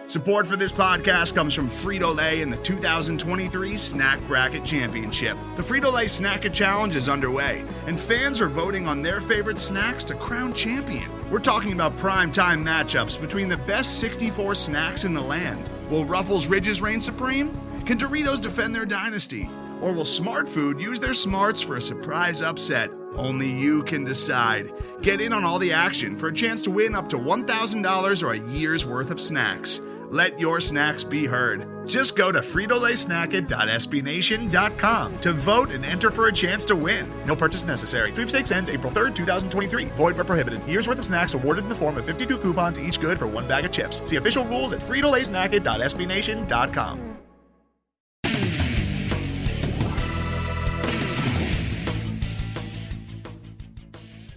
Support for this podcast comes from Frito-Lay in the 2023 Snack Bracket Championship. The Frito-Lay Snack-It Challenge is underway, and fans are voting on their favorite snacks to crown champion. We're talking about prime-time matchups between the best 64 snacks in the land. Will Ruffles Ridges reign supreme? Can Doritos defend their dynasty? Or will Smart Food use their smarts for a surprise upset? Only you can decide. Get in on all the action for a chance to win up to $1,000 or a year's worth of snacks. Let your snacks be heard. Just go to fritolaysnacket.sbnation.com to vote and enter for a chance to win. No purchase necessary. Sweepstakes ends April 3rd, 2023. Void where prohibited. Year's worth of snacks awarded in the form of 52 coupons, each good for one bag of chips. See official rules at fritolaysnacket.sbnation.com.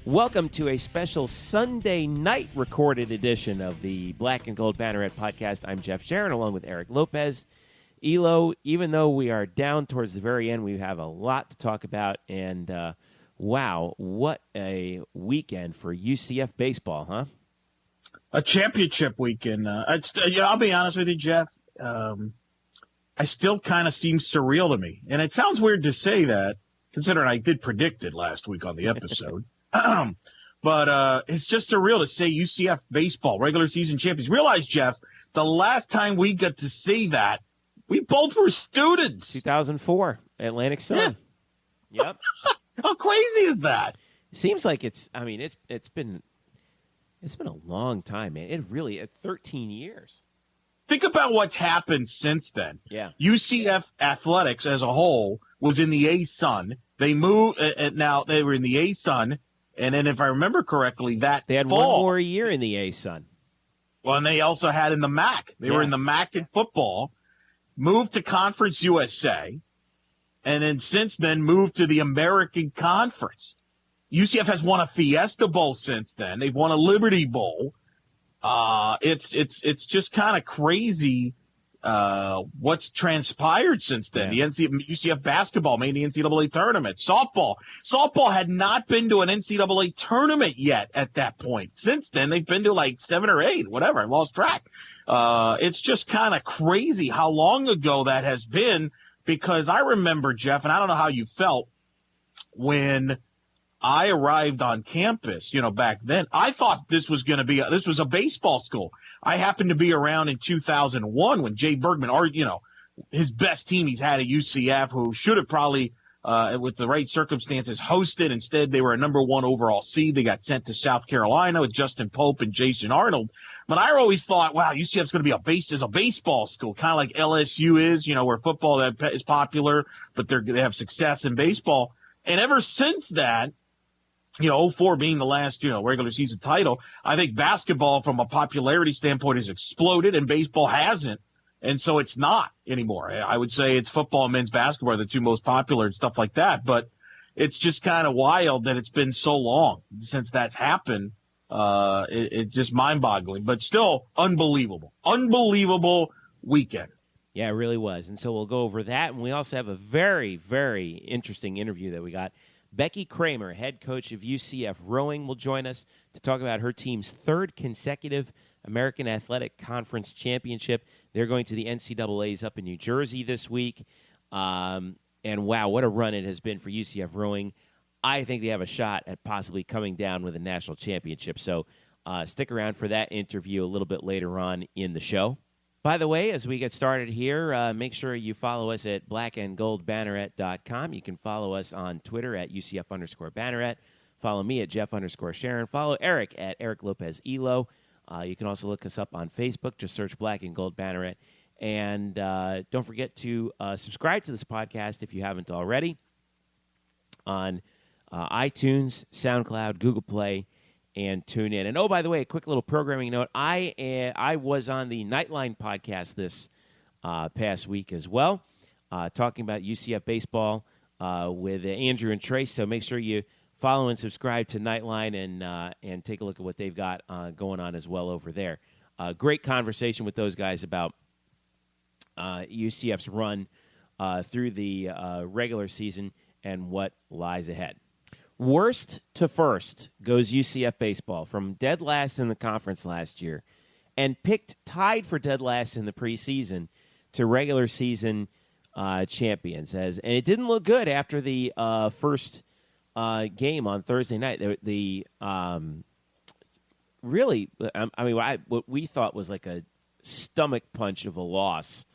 Welcome to a special Sunday night recorded edition of the Black and Gold Banneret Podcast. I'm Jeff Sharon, along with Eric Lopez. Elo, even though we are down towards the very end, we have a lot to talk about. And, wow, what a weekend for UCF baseball, huh? A championship weekend. I'll be honest with you, Jeff. I still kind of seem surreal to me. And it sounds weird to say that, considering I did predict it last week on the episode. But it's just surreal to say UCF baseball, regular season champions. Realize, Jeff, the last time we got to say that, we both were students. 2004, Atlantic Sun. Yeah. Yep. How crazy is that? Seems like it's been a long time, man. It really, 13 years. Think about what's happened since then. Yeah. UCF athletics as a whole was in the A-Sun. They moved, now they were in the A-Sun. And then, if I remember correctly, they had one more year in the A-Sun. Well, and they also had in the MAC. They were in the MAC in football, moved to Conference USA, and then since then moved to the American Conference. UCF has won a Fiesta Bowl since then. They've won a Liberty Bowl. It's just kind of crazy. What's transpired since then. Yeah. The UCF basketball made the NCAA tournament. Softball had not been to an NCAA tournament yet at that point. Since then, they've been to like 7 or 8, whatever. I lost track. It's just kind of crazy how long ago that has been, because I remember, Jeff, and I don't know how you felt when I arrived on campus, back then. I thought this was a baseball school. I happened to be around in 2001 when Jay Bergman, his best team he's had at UCF, who should have probably, with the right circumstances, hosted. Instead, they were a number 1 overall seed. They got sent to South Carolina with Justin Pope and Jason Arnold. But I always thought, wow, UCF's going to be a baseball school, kind of like LSU is, where football is popular, but they have success in baseball. And ever since that, 04 being the last, regular season title, I think basketball from a popularity standpoint has exploded and baseball hasn't. And so it's not anymore. I would say it's football and men's basketball are the 2 most popular and stuff like that. But it's just kind of wild that it's been so long since that's happened. It's just mind boggling, but still unbelievable weekend. Yeah, it really was. And so we'll go over that. And we also have a very, very interesting interview that we got. Becky Cramer, head coach of UCF Rowing, will join us to talk about her team's 3rd consecutive American Athletic Conference championship. They're going to the NCAAs up in New Jersey this week. And wow, what a run it has been for UCF Rowing. I think they have a shot at possibly coming down with a national championship. So stick around for that interview a little bit later on in the show. By the way, as we get started here, make sure you follow us at blackandgoldbanneret.com. You can follow us on Twitter at UCF_Banneret. Follow me at Jeff_Sharon. Follow Eric at Eric Lopez Elo. You can also look us up on Facebook. Just search Black and Gold Banneret. And don't forget to subscribe to this podcast if you haven't already on iTunes, SoundCloud, Google Play, and tune in. And, oh, by the way, a quick little programming note. I was on the Nightline podcast this past week as well, talking about UCF baseball with Andrew and Trace. So make sure you follow and subscribe to Nightline and take a look at what they've got going on as well over there. Great conversation with those guys about UCF's run through the regular season and what lies ahead. Worst to first goes UCF baseball, from dead last in the conference last year and tied for dead last in the preseason to regular season champions. And it didn't look good after the first game on Thursday night. What we thought was like a stomach punch of a loss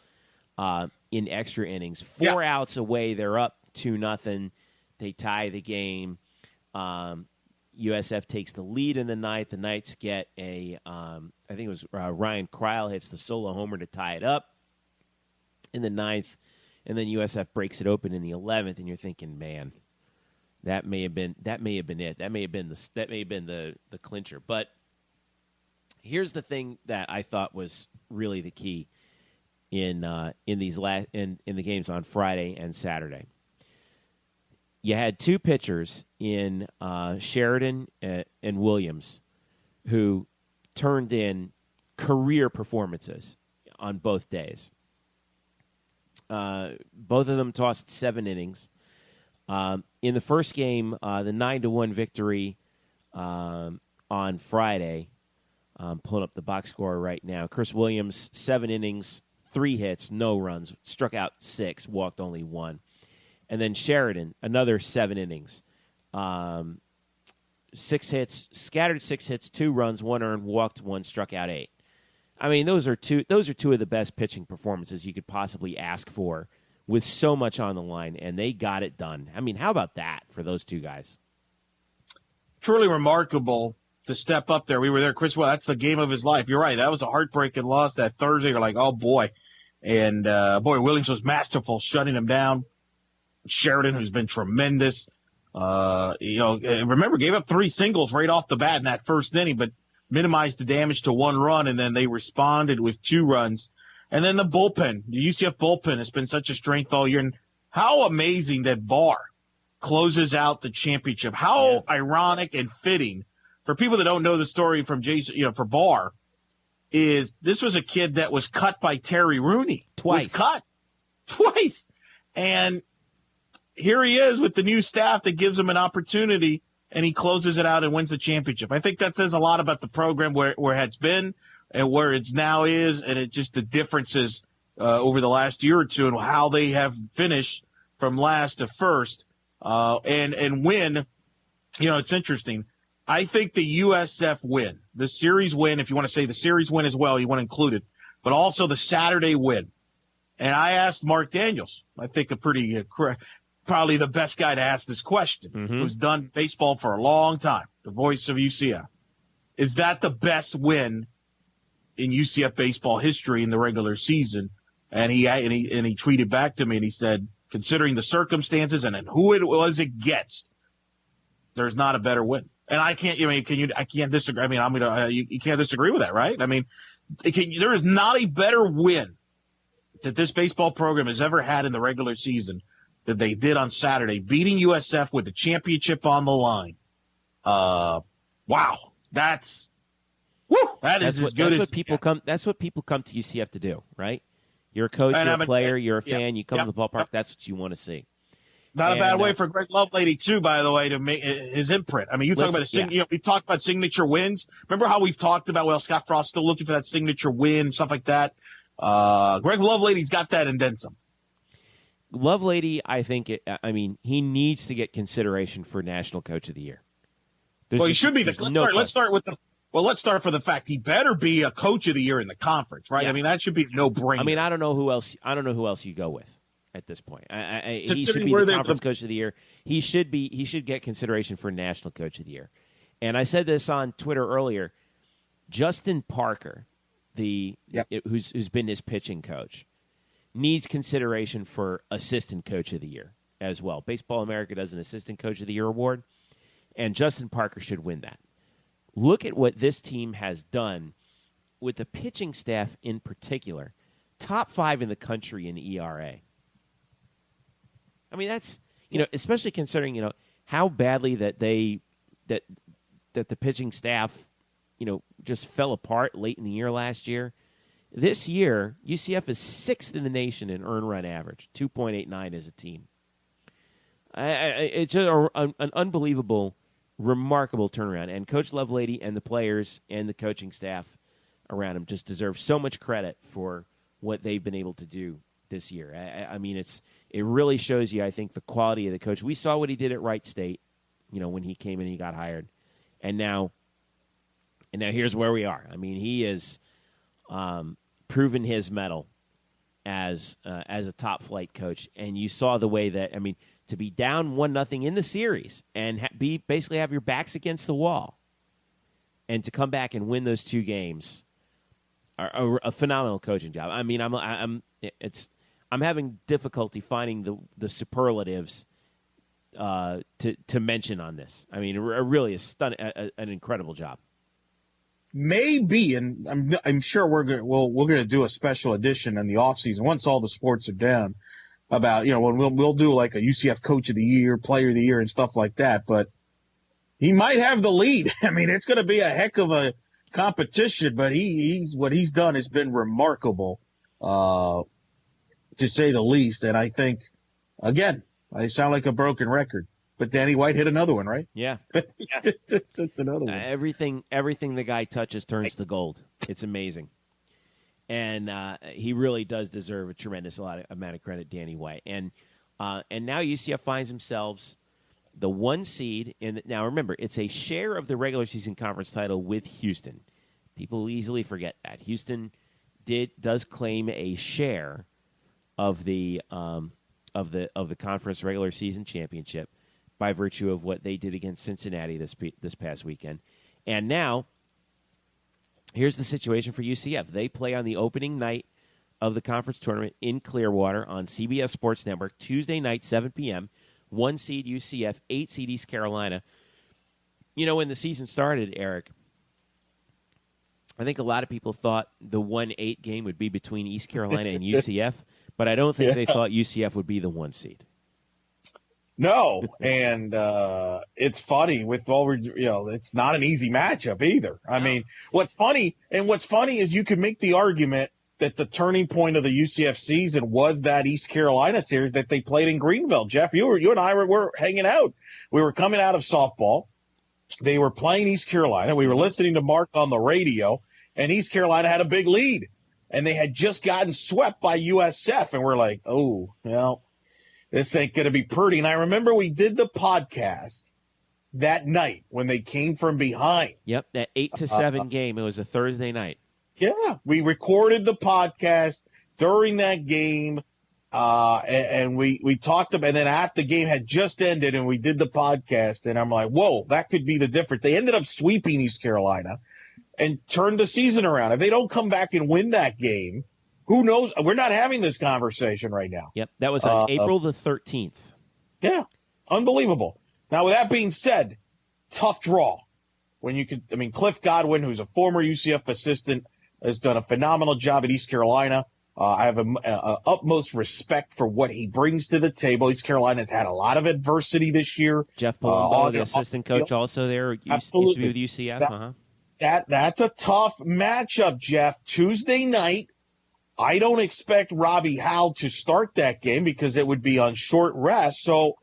in extra innings. 4 outs away, they're up 2-0. They tie the game. USF takes the lead in the ninth. The Knights get I think it was Ryan Kreil hits the solo homer to tie it up in the ninth, and then USF breaks it open in the 11th. And you're thinking, man, that may have been it. That may have been the clincher. But here's the thing that I thought was really the key in the games on Friday and Saturday. You had two pitchers in Sheridan and Williams who turned in career performances on both days. Both of them tossed 7 innings. In the first game, the 9-1 victory on Friday, I'm pulling up the box score right now. Chris Williams, 7 innings, 3 hits, no runs, struck out 6, walked only 1. And then Sheridan, another 7 innings, 6 hits, scattered 6 hits, 2 runs, 1 earned, walked 1, struck out 8. I mean, those are two of the best pitching performances you could possibly ask for, with so much on the line, and they got it done. I mean, how about that for those two guys? Truly remarkable to step up there. We were there, Chris. Well, that's the game of his life. You're right. That was a heartbreaking loss that Thursday. You're like, oh boy, and Williams was masterful shutting him down. Sheridan, who's been tremendous, remember, gave up 3 singles right off the bat in that first inning, but minimized the damage to 1 run, and then they responded with 2 runs. And then the bullpen, the UCF bullpen has been such a strength all year. And how amazing that Barr closes out the championship. How ironic and fitting for people that don't know the story from Jason, for Barr, is this was a kid that was cut by Terry Rooney. Twice. Was cut twice. And here he is with the new staff that gives him an opportunity, and he closes it out and wins the championship. I think that says a lot about the program, where it's been and where it's now is, and it just the differences over the last year or two and how they have finished from last to first. And win, it's interesting. I think the USF win, the series win, if you want to say the series win as well, you want to include it, but also the Saturday win. And I asked Mark Daniels, I think a pretty probably the best guy to ask this question, who's done baseball for a long time, the voice of UCF. Is that the best win in UCF baseball history in the regular season? And he tweeted back to me and he said, considering the circumstances and who it was against, there's not a better win. And I can't disagree. I mean, you can't disagree with that, right? I mean, there is not a better win that this baseball program has ever had in the regular season that they did on Saturday, beating USF with the championship on the line. Wow, that's what people come to UCF to do, right? You're a coach, you're a player, you're a fan. You come to the ballpark. That's what you want to see. Not a bad way for Greg Lovelady too, by the way, to make his imprint. I mean, you talk about we talked about signature wins. Remember how we've talked about Scott Frost still looking for that signature win, stuff like that. Greg Lovelady's got that and then some. Lovelady, I think, he needs to get consideration for National Coach of the Year. He should be. Let's start for the fact he better be a Coach of the Year in the conference, right? Yeah. I mean, that should be no brainer. I mean, I don't know who else you go with at this point. He should be the conference Coach of the Year. He should get consideration for National Coach of the Year. And I said this on Twitter earlier. Justin Parker, who's been his pitching coach, needs consideration for Assistant Coach of the Year as well. Baseball America does an Assistant Coach of the Year award, and Justin Parker should win that. Look at what this team has done with the pitching staff in particular. Top 5 in the country in ERA. I mean, that's, especially considering, how badly that the pitching staff, just fell apart late in the year last year. This year, UCF is 6th in the nation in earned run average, 2.89 as a team. It's an unbelievable, remarkable turnaround. And Coach Lovelady and the players and the coaching staff around him just deserve so much credit for what they've been able to do this year. I mean, it really shows you, I think, the quality of the coach. We saw what he did at Wright State, when he came in, he got hired, and now here's where we are. I mean, he is proven his mettle as a top flight coach, and you saw the way that, I mean, to be down 1-0 in the series and basically have your backs against the wall, and to come back and win those 2 games are a phenomenal coaching job. I mean, I'm having difficulty finding the superlatives to mention on this. I mean, really an incredible job. Maybe, and I'm sure we're gonna do a special edition in the off season once all the sports are down about when we'll do like a UCF Coach of the Year, Player of the Year, and stuff like that. But he might have the lead. I mean, it's going to be a heck of a competition. But what he's done has been remarkable, to say the least. And I think, again, I sound like a broken record. But Danny White hit another one, right? Yeah. It's another one. Everything the guy touches turns to gold. It's amazing. And he really does deserve a tremendous amount of credit, Danny White. And now UCF finds themselves the 1 seed. Now, remember, it's a share of the regular season conference title with Houston. People easily forget that. Houston does claim a share of the conference regular season championship by virtue of what they did against Cincinnati this past weekend. And now, here's the situation for UCF. They play on the opening night of the conference tournament in Clearwater on CBS Sports Network, Tuesday night, 7 p.m. 1 seed UCF, 8 seed East Carolina. When the season started, Eric, I think a lot of people thought the 1-8 game would be between East Carolina and UCF, but I don't think they thought UCF would be the 1 seed. No, and it's funny with it's not an easy matchup either. I mean, what's funny is you can make the argument that the turning point of the UCF season was that East Carolina series that they played in Greenville. Jeff, you and I were hanging out. We were coming out of softball. They were playing East Carolina. We were listening to Mark on the radio, and East Carolina had a big lead, and they had just gotten swept by USF, and we're like, oh, well, this ain't going to be pretty. And I remember we did the podcast that night when they came from behind. Yep, that 8-7 game. It was a Thursday night. Yeah, we recorded the podcast during that game, and we talked about. And then after the game had just ended, and we did the podcast, and I'm like, whoa, that could be the difference. They ended up sweeping East Carolina and turned the season around. If they don't come back and win that game, who knows? We're not having this conversation right now. Yep, that was on April the 13th. Yeah, unbelievable. Now, with that being said, tough draw. Cliff Godwin, who's a former UCF assistant, has done a phenomenal job at East Carolina. I have utmost respect for what he brings to the table. East Carolina's had a lot of adversity this year. Jeff Palumbo, the assistant coach, also there. Absolutely. Used to be with UCF. That's a tough matchup, Jeff. Tuesday night. I don't expect Robbie Howe to start that game because it would be on short rest. So,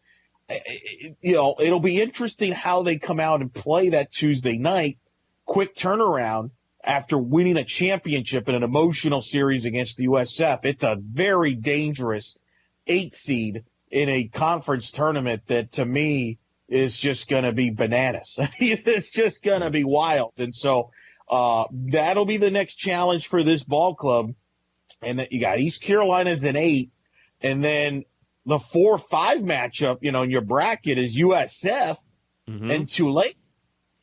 it'll be interesting how they come out and play that Tuesday night. Quick turnaround after winning a championship in an emotional series against the USF. It's a very dangerous 8 seed in a conference tournament that, to me, is just going to be bananas. It's just going to be wild. And so that'll be the next challenge for this ball club. And that you got East Carolina as an 8, and then the 4-5 matchup, in your bracket is USF and Tulane.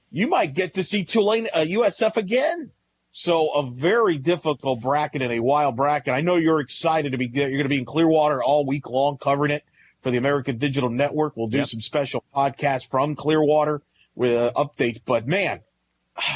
You might get to see Tulane, USF again. So a very difficult bracket and a wild bracket. I know you're excited to be there. You're going to be in Clearwater all week long covering it for the American Digital Network. We'll do some special podcasts from Clearwater with updates. But man,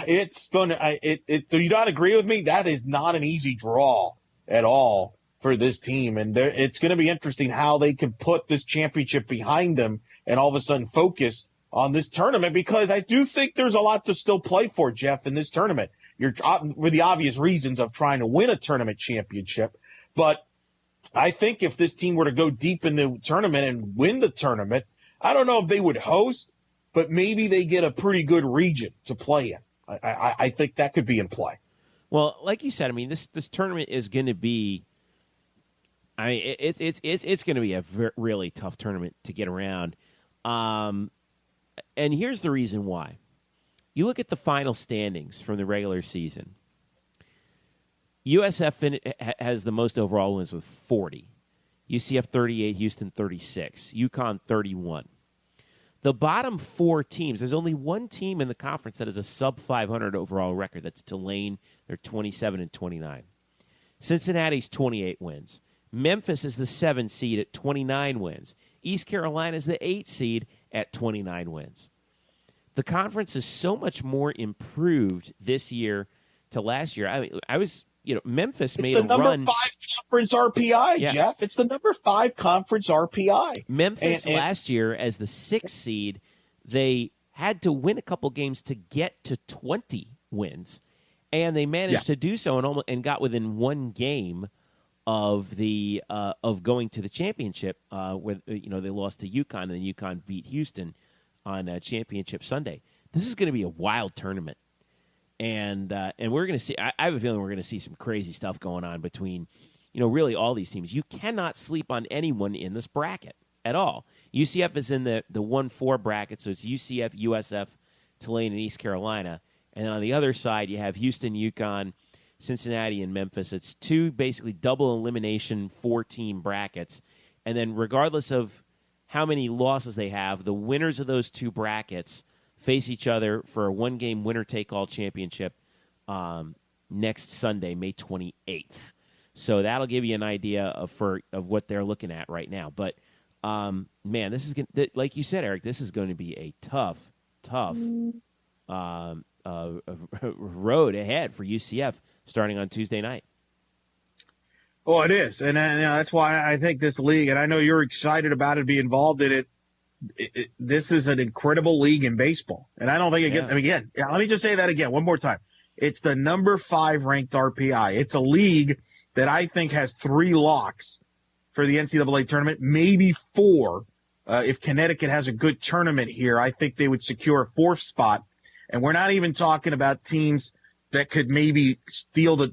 it's going to. Do you not agree with me? That is not an easy draw at all for this team. And it's going to be interesting how they can put this championship behind them and all of a sudden focus on this tournament, because I do think there's a lot to still play for, Jeff, in this tournament. You're for the obvious reasons of trying to win a tournament championship. But I think if this team were to go deep in the tournament and win the tournament, I don't know if they would host, but maybe they get a pretty good region to play in. I think that could be in play. Well, like you said, I mean, this tournament is going to be. I mean, it's going to be a really tough tournament to get around, and here's the reason why. You look at the final standings from the regular season. USF has the most overall wins with 40. UCF 38, Houston 36, UConn 31. The bottom four teams, there's only one team in the conference that has a sub-500 overall record. That's Tulane. They're 27-29. Cincinnati's 28 wins. Memphis is the 7 seed at 29 wins. East Carolina is the 8 seed at 29 wins. The conference is so much more improved this year to last year. I mean, Memphis made a run. It's the number 5 conference RPI, Yeah. Jeff. It's the number 5 conference RPI. Memphis last year, as the 6th seed, they had to win a couple games to get to 20 wins, and they managed to do so and got within one game of going to the championship. Where they lost to UConn, and then UConn beat Houston on Championship Sunday. This is going to be a wild tournament. And we're going to see. I have a feeling we're going to see some crazy stuff going on between, really all these teams. You cannot sleep on anyone in this bracket at all. UCF is in the 1-4 bracket, so it's UCF, USF, Tulane, and East Carolina. And then on the other side, you have Houston, UConn, Cincinnati, and Memphis. It's 2 basically double elimination 4-team brackets. And then regardless of how many losses they have, the winners of those 2 brackets face each other for a 1-game winner-take-all championship next Sunday, May 28th. So that'll give you an idea of what they're looking at right now. But, man, this is like you said, Eric, this is going to be a tough road ahead for UCF starting on Tuesday night. Oh, it is. And that's why I think this league, and I know you're excited about it, be involved in it. This is an incredible league in baseball. And I don't think it gets, again, let me just say that again one more time. It's the number 5 ranked RPI. It's a league that I think has 3 locks for the NCAA tournament, maybe 4. If Connecticut has a good tournament here, I think they would secure a 4th spot. And we're not even talking about teams that could maybe steal the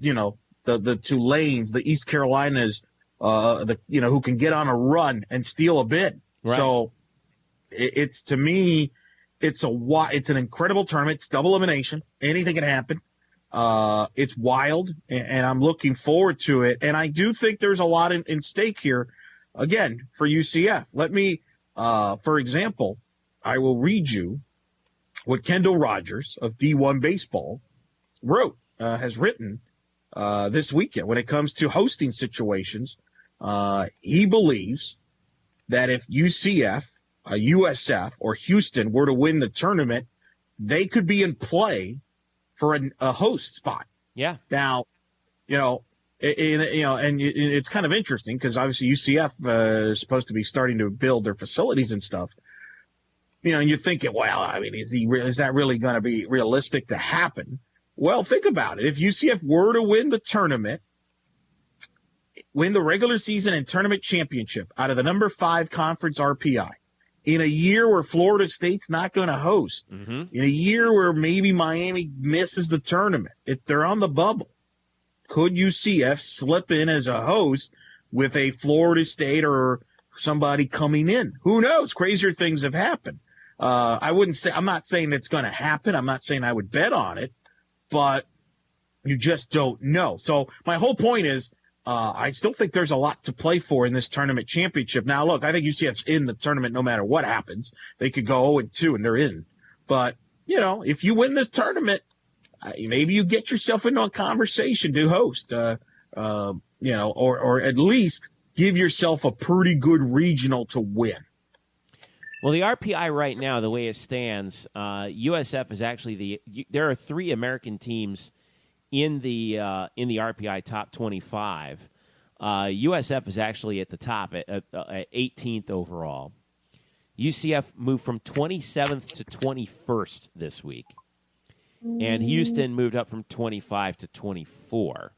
Tulanes, the East Carolinas, who can get on a run and steal a bid. Right. So, to me, it's an incredible tournament. It's double elimination. Anything can happen. It's wild, and I'm looking forward to it. And I do think there's a lot in stake here, again, for UCF. Let me, for example, I will read you what Kendall Rogers of D1 Baseball has written this weekend when it comes to hosting situations. He believes that if UCF, USF, or Houston were to win the tournament, they could be in play for a host spot. Yeah. Now, and it's kind of interesting because obviously UCF is supposed to be starting to build their facilities and stuff. And you're thinking, well, I mean, is that really going to be realistic to happen? Well, think about it. If UCF were to win the tournament, win the regular season and tournament championship out of the number 5 conference RPI, in a year where Florida State's not going to host, in a year where maybe Miami misses the tournament, if they're on the bubble, could UCF slip in as a host with a Florida State or somebody coming in? Who knows? Crazier things have happened. I'm not saying it's going to happen. I'm not saying I would bet on it, but you just don't know. So my whole point is, I still think there's a lot to play for in this tournament championship. Now, look, I think UCF's in the tournament no matter what happens. They could go 0-2 and they're in. But, if you win this tournament, maybe you get yourself into a conversation to host, or at least give yourself a pretty good regional to win. Well, the RPI right now, the way it stands, USF is actually there are 3 American teams in the RPI top 25. USF is actually at the top at 18th overall. UCF moved from 27th to 21st this week, and Houston moved up from 25 to 24.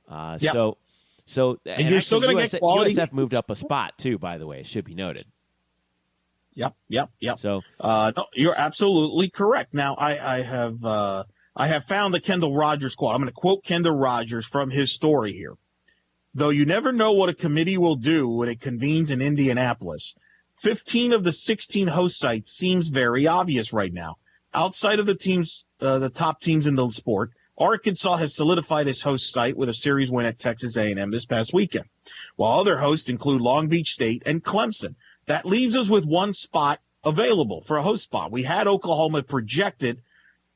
And you're still going to get quality. USF moved up a spot too, by the way. It should be noted. Yep. So no, you're absolutely correct. Now, I have I have found the Kendall Rogers quote. I'm going to quote Kendall Rogers from his story here. Though you never know what a committee will do when it convenes in Indianapolis, 15 of the 16 host sites seems very obvious right now. Outside of the teams, the top teams in the sport, Arkansas has solidified its host site with a series win at Texas A&M this past weekend, while other hosts include Long Beach State and Clemson. That leaves us with one spot available for a host spot. We had Oklahoma projected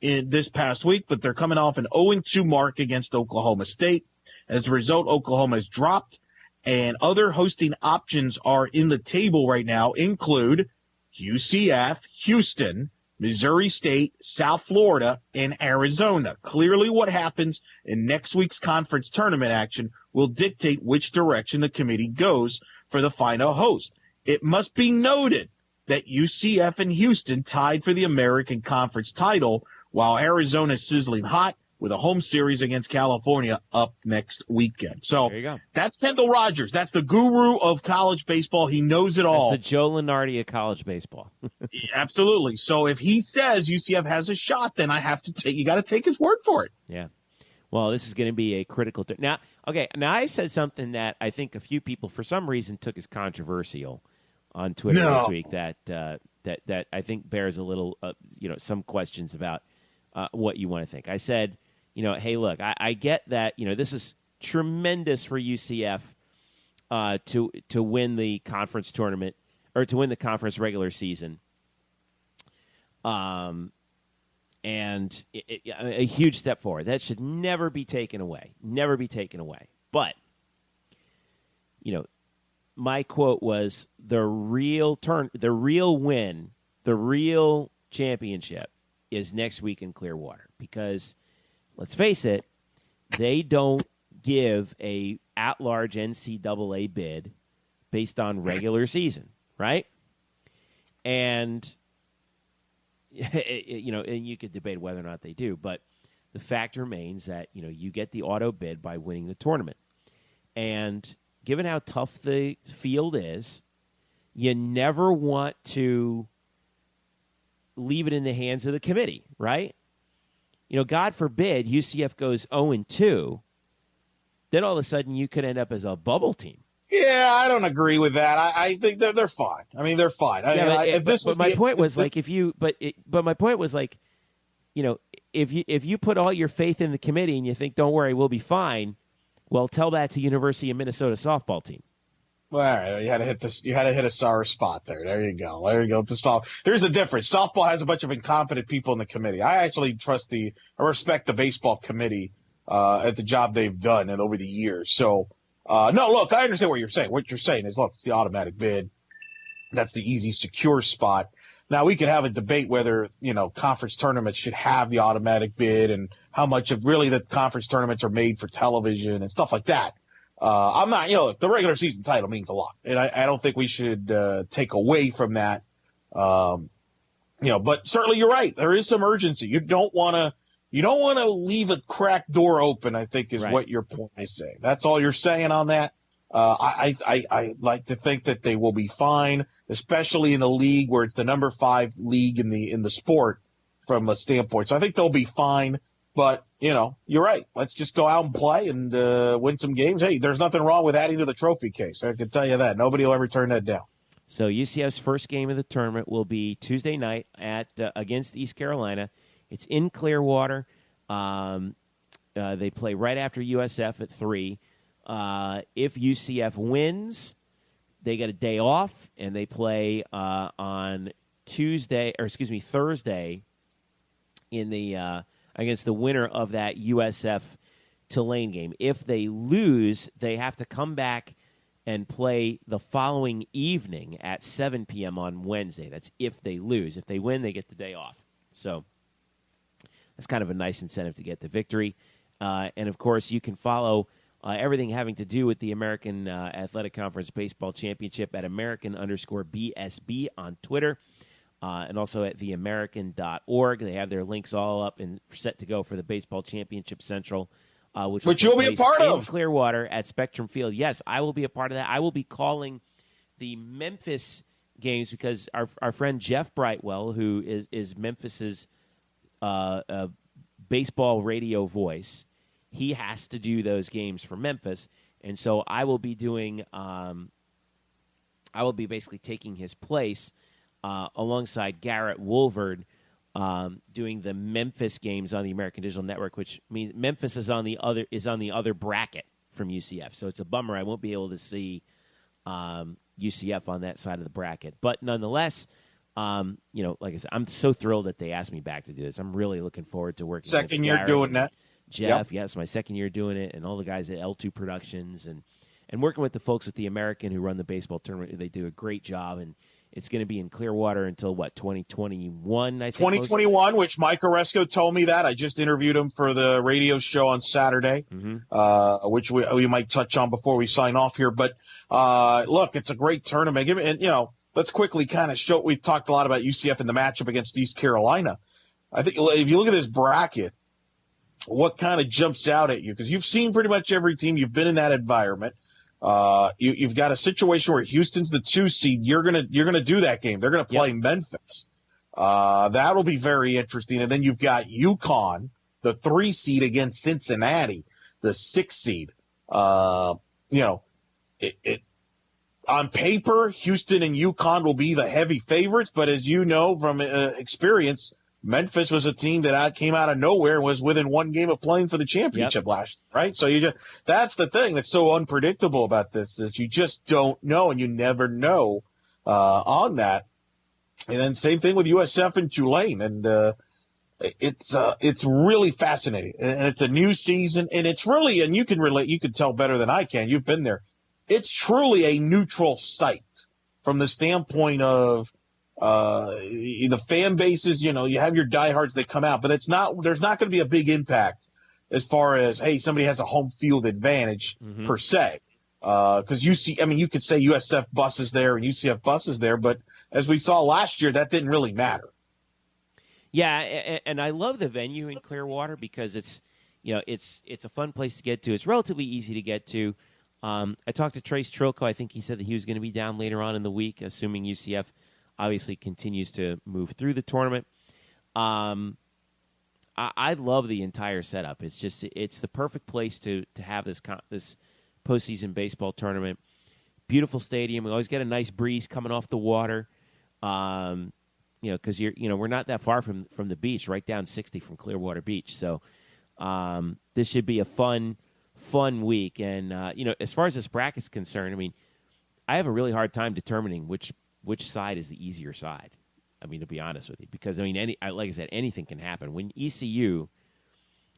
in this past week, but they're coming off an 0-2 mark against Oklahoma State. As a result, Oklahoma has dropped, and other hosting options are in the table right now include UCF, Houston, Missouri State, South Florida, and Arizona. Clearly what happens in next week's conference tournament action will dictate which direction the committee goes for the final host. It must be noted that UCF and Houston tied for the American Conference title, while Arizona is sizzling hot with a home series against California up next weekend. So there you go. That's Kendall Rogers. That's the guru of college baseball. He knows it all. That's the Joe Lunardi of college baseball. Absolutely. So if he says UCF has a shot, then you got to take his word for it. Yeah. Well, this is going to be a critical now I said something that I think a few people for some reason took as controversial on Twitter this week that I think bears a little some questions about what you want to think. I said, hey, look, I get that, this is tremendous for UCF to win the conference tournament or to win the conference regular season. And a huge step forward. That should never be taken away. Never be taken away. But, my quote was the real win, the real championship is next week in Clearwater, because let's face it, they don't give a at-large NCAA bid based on regular season, right? And and you could debate whether or not they do, but the fact remains that you get the auto bid by winning the tournament. And given how tough the field is, you never want to leave it in the hands of the committee, right? God forbid UCF goes 0-2, then all of a sudden you could end up as a bubble team. Yeah, I don't agree with that. I think they're fine. I mean, they're fine. But my point was if you put all your faith in the committee and you think, don't worry, we'll be fine, well, tell that to University of Minnesota softball team. Well, all right, you had to hit a sour spot there. There you go. There's a difference. Softball has a bunch of incompetent people in the committee. I actually I respect the baseball committee at the job they've done and over the years. So, no, look, I understand what you're saying. What you're saying is, look, it's the automatic bid. That's the easy, secure spot. Now, we could have a debate whether, conference tournaments should have the automatic bid and how much of really the conference tournaments are made for television and stuff like that. I'm not, the regular season title means a lot, and I don't think we should take away from that. But certainly you're right. There is some urgency. You don't want to leave a cracked door open, I think is right. What your point is saying. That's all you're saying on that. I like to think that they will be fine, especially in the league where it's the number 5 league in the sport from a standpoint. So I think they'll be fine. But, you're right. Let's just go out and play and win some games. Hey, there's nothing wrong with adding to the trophy case. I can tell you that. Nobody will ever turn that down. So UCF's first game of the tournament will be Tuesday night against East Carolina. It's in Clearwater. They play right after USF at 3. If UCF wins, they get a day off, and they play on Thursday in the against the winner of that USF Tulane game. If they lose, they have to come back and play the following evening at 7 p.m. on Wednesday. That's if they lose. If they win, they get the day off. So that's kind of a nice incentive to get the victory. And, of course, you can follow everything having to do with the American Athletic Conference Baseball Championship at American_BSB on Twitter. And also at theamerican.org. They have their links all up and set to go for the Baseball Championship Central, which you'll be a part of. In Clearwater at Spectrum Field. Yes, I will be a part of that. I will be calling the Memphis games because our friend Jeff Brightwell, who is Memphis's baseball radio voice. He has to do those games for Memphis, and so I will be doing. I will be basically taking his place alongside Garrett Woolvard, doing the Memphis games on the American Digital Network, which means Memphis is on the other bracket from UCF. So it's a bummer I won't be able to see UCF on that side of the bracket. But nonetheless, like I said, I'm so thrilled that they asked me back to do this. I'm really looking forward to working. Second with year Garrett doing that. Jeff, yes, my second year doing it, and all the guys at L2 Productions, and working with the folks at the American who run the baseball tournament. They do a great job, and it's going to be in Clearwater until, 2021, I think? 2021, which Mike Oresco told me that. I just interviewed him for the radio show on Saturday, which we might touch on before we sign off here. But, look, it's a great tournament. And, let's quickly kind of show – we've talked a lot about UCF in the matchup against East Carolina. I think if you look at this bracket, what kind of jumps out at you? Because you've seen pretty much every team. You've been in that environment. You've got a situation where Houston's the 2 seed. You're gonna do that game. They're gonna play Memphis. That'll be very interesting. And then you've got UConn, the 3 seed, against Cincinnati, the 6 seed. On paper, Houston and UConn will be the heavy favorites, but as you know from experience, Memphis was a team that came out of nowhere and was within 1 game of playing for the championship last year, right? So that's the thing that's so unpredictable about this, is you just don't know, and you never know on that. And then same thing with USF and Tulane, and it's really fascinating. And it's a new season, and it's really, and you can relate, you can tell better than I can. You've been there. It's truly a neutral site from the standpoint of the fan bases. You have your diehards that come out, but there's not going to be a big impact as far as, hey, somebody has a home field advantage per se. Cause you could say USF buses there and UCF buses there, but as we saw last year, that didn't really matter. Yeah. And I love the venue in Clearwater because it's a fun place to get to. It's relatively easy to get to. I talked to Trace Trilko. I think he said that he was going to be down later on in the week, assuming UCF obviously continues to move through the tournament. I love the entire setup. It's the perfect place to have this postseason baseball tournament. Beautiful stadium. We always get a nice breeze coming off the water. Because we're not that far from the beach, right down 60 from Clearwater Beach. So this should be a fun week. And as far as this bracket's concerned, I have a really hard time determining which side is the easier side. To be honest with you, because like I said, anything can happen. When ECU,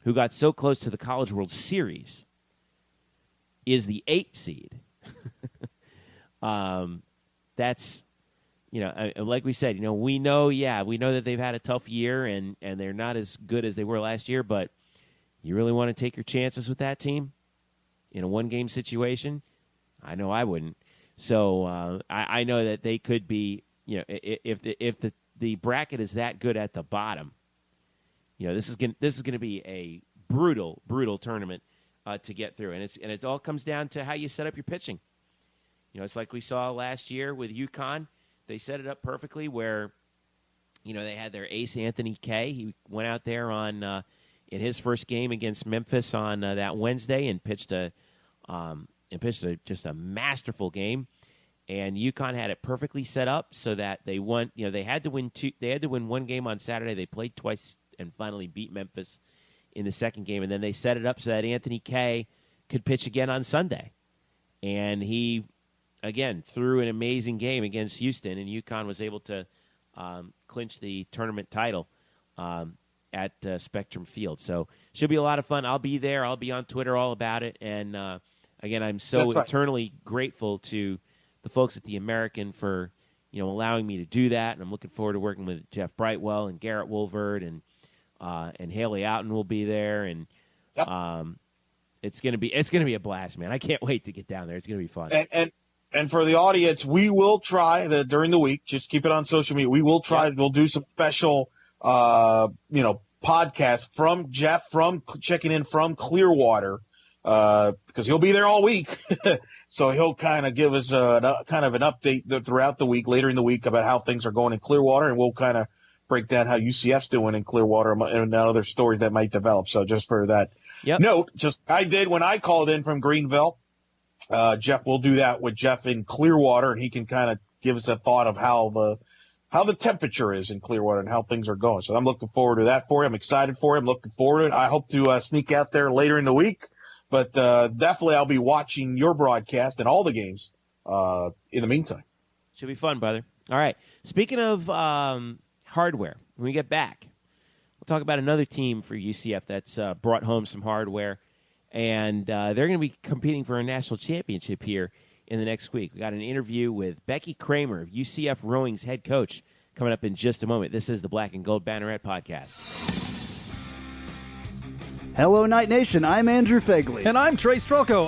who got so close to the College World Series, is the 8th seed, that's like we said, we know that they've had a tough year and they're not as good as they were last year. But you really want to take your chances with that team in a 1-game situation? I know I wouldn't. So I know that they could be, if the bracket is that good at the bottom, this is going to be a brutal tournament to get through, and it all comes down to how you set up your pitching. It's like we saw last year with UConn. They set it up perfectly where, they had their ace Anthony Kay. He went out there on in his first game against Memphis on that Wednesday and pitched just a masterful game, and UConn had it perfectly set up so that they won. They had to win 1 game on Saturday. They played twice and finally beat Memphis in the second game, and then they set it up so that Anthony Kay could pitch again on Sunday, and he again threw an amazing game against Houston, and UConn was able to clinch the tournament title at Spectrum Field. So should be a lot of fun. I'll be there. I'll be on Twitter all about it, and again, I'm so eternally grateful to the folks at the American for, allowing me to do that, and I'm looking forward to working with Jeff Brightwell and Garrett Woolvard and Haley Outen will be there, and it's gonna be a blast, man. I can't wait to get down there. It's gonna be fun. And for the audience, we will try during the week. Just keep it on social media. We will try. We'll do some special, podcasts from Jeff checking in from Clearwater. Because he'll be there all week. So he'll kind of give us kind of an update throughout the week, later in the week, about how things are going in Clearwater, and we'll kind of break down how UCF's doing in Clearwater and other stories that might develop. So just for that note, just I did when I called in from Greenville. Jeff, we'll do that with Jeff in Clearwater, and he can kind of give us a thought of how the temperature is in Clearwater and how things are going. So I'm looking forward to that for you. I'm excited for you. I'm looking forward to it. I hope to sneak out there later in the week, but definitely I'll be watching your broadcast and all the games in the meantime. Should be fun, brother. All right. Speaking of hardware, when we get back, we'll talk about another team for UCF that's brought home some hardware, and they're going to be competing for a national championship here in the next week. We got an interview with Becky Cramer, UCF Rowing's head coach, coming up in just a moment. This is the Black and Gold Banneret Podcast. Hello, Night Nation. I'm Andrew Fegley. And I'm Trey Strelko.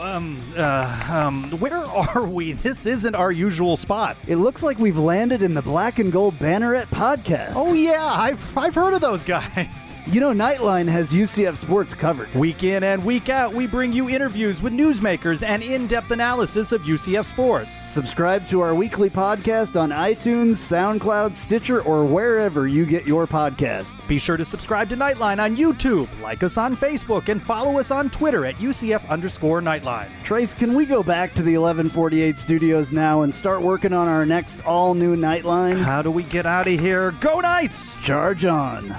Where are we? This isn't our usual spot. It looks like we've landed in the Black and Gold Banneret Podcast. Oh, yeah. I've heard of those guys. You know, Nightline has UCF sports covered. Week in and week out, we bring you interviews with newsmakers and in-depth analysis of UCF sports. Subscribe to our weekly podcast on iTunes, SoundCloud, Stitcher, or wherever you get your podcasts. Be sure to subscribe to Nightline on YouTube, like us on Facebook, and follow us on Twitter at UCF_Nightline. Trace, can we go back to the 1148 studios now and start working on our next all-new Nightline? How do we get out of here? Go Knights! Charge on.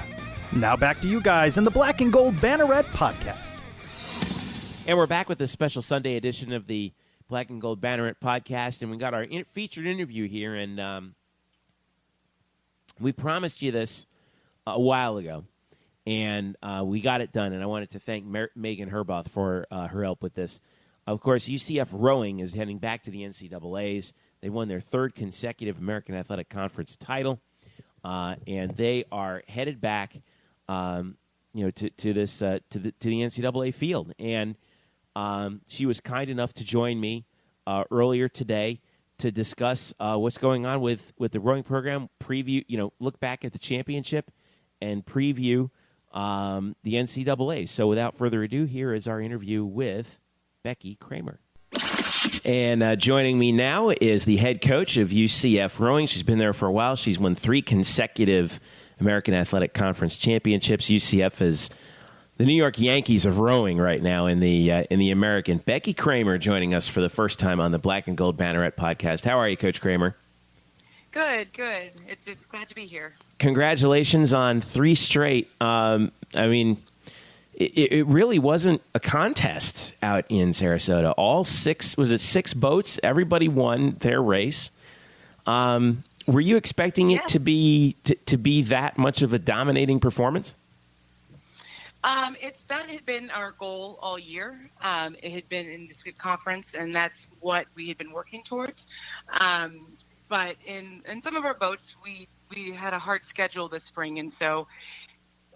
Now back to you guys in the Black and Gold Banneret Podcast. And we're back with a special Sunday edition of the Black and Gold Banneret Podcast, and we got our featured interview here, and we promised you this a while ago, and we got it done, and I wanted to thank Megan Herboth for her help with this. Of course, UCF Rowing is heading back to the NCAAs. They won their third consecutive American Athletic Conference title, and they are headed back to the NCAA field. And she was kind enough to join me earlier today to discuss what's going on with the rowing program, preview, look back at the championship and preview the NCAA. So without further ado, here is our interview with Becky Cramer. And joining me now is the head coach of UCF Rowing. She's been there for a while. She's won 3 consecutive American Athletic Conference championships. UCF is the New York Yankees of rowing right now in the American. Becky Cramer joining us for the first time on the Black and Gold Banneret Podcast. How are you, Coach Cramer? Good. It's glad to be here. Congratulations on 3 straight. It really wasn't a contest out in Sarasota. All 6 boats? Everybody won their race. Were you expecting it to be that much of a dominating performance? That had been our goal all year. It had been in this conference, and that's what we had been working towards. But in some of our boats, we had a hard schedule this spring, and so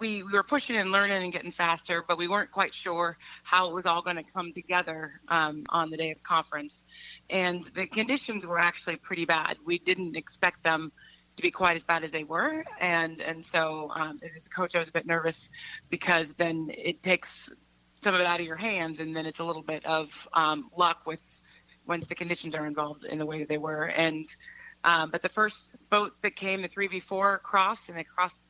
we were pushing and learning and getting faster, but we weren't quite sure how it was all going to come together on the day of conference. And the conditions were actually pretty bad. We didn't expect them to be quite as bad as they were. And so as a coach, I was a bit nervous because then it takes some of it out of your hands, and then it's a little bit of luck with once the conditions are involved in the way that they were. And but the first boat that came, the 3v4 crossed, and they crossed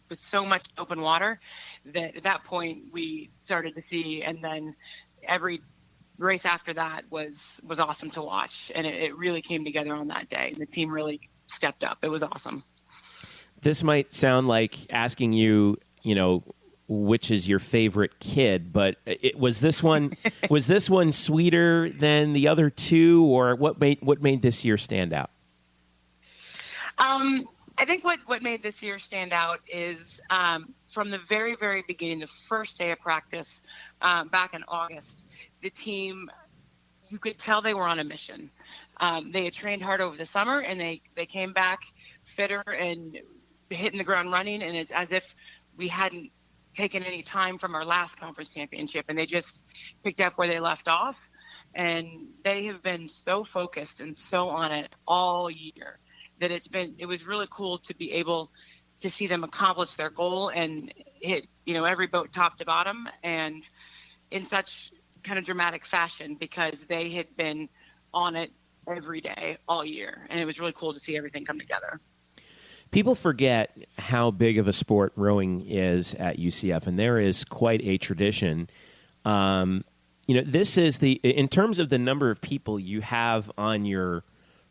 with so much open water that at that point we started to see, and then every race after that was awesome to watch, and it really came together on that day, and the team really stepped up. It was awesome. This might sound like asking you, which is your favorite kid, but was this one sweeter than the other 2, or what made this year stand out? I think what made this year stand out is from the very, very beginning, the first day of practice back in August, the team, you could tell they were on a mission. They had trained hard over the summer, and they came back fitter and hitting the ground running, and it's as if we hadn't taken any time from our last conference championship, and they just picked up where they left off. And they have been so focused and so on it all year that it was really cool to be able to see them accomplish their goal and hit, every boat top to bottom, and in such kind of dramatic fashion, because they had been on it every day all year. And it was really cool to see everything come together. People forget how big of a sport rowing is at UCF, and there is quite a tradition. This is in terms of the number of people you have on your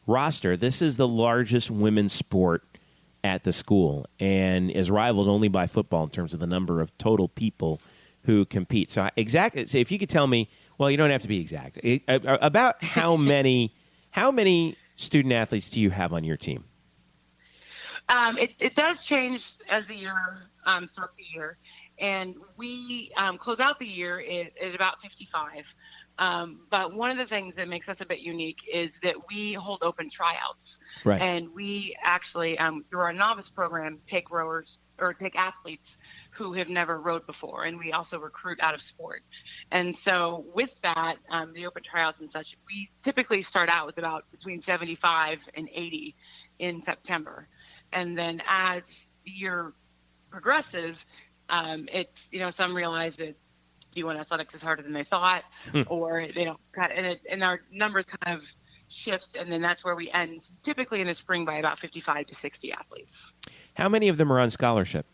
roster, this is the largest women's sport at the school and is rivaled only by football in terms of the number of total people who compete. So if you could tell me, well, you don't have to be exact, about how many student athletes do you have on your team? It does change as the year starts the year, and we close out the year at about 55. But one of the things that makes us a bit unique is that we hold open tryouts, right. And we actually through our novice program take athletes who have never rowed before, and we also recruit out of sport. And so with that, the open tryouts and such, we typically start out with about between 75 and 80 in September. And then as the year progresses, it's, some realize that D1 athletics is harder than they thought, or they don't, and our numbers kind of shift, and then that's where we end typically in the spring by about 55 to 60 athletes. How many of them are on scholarship?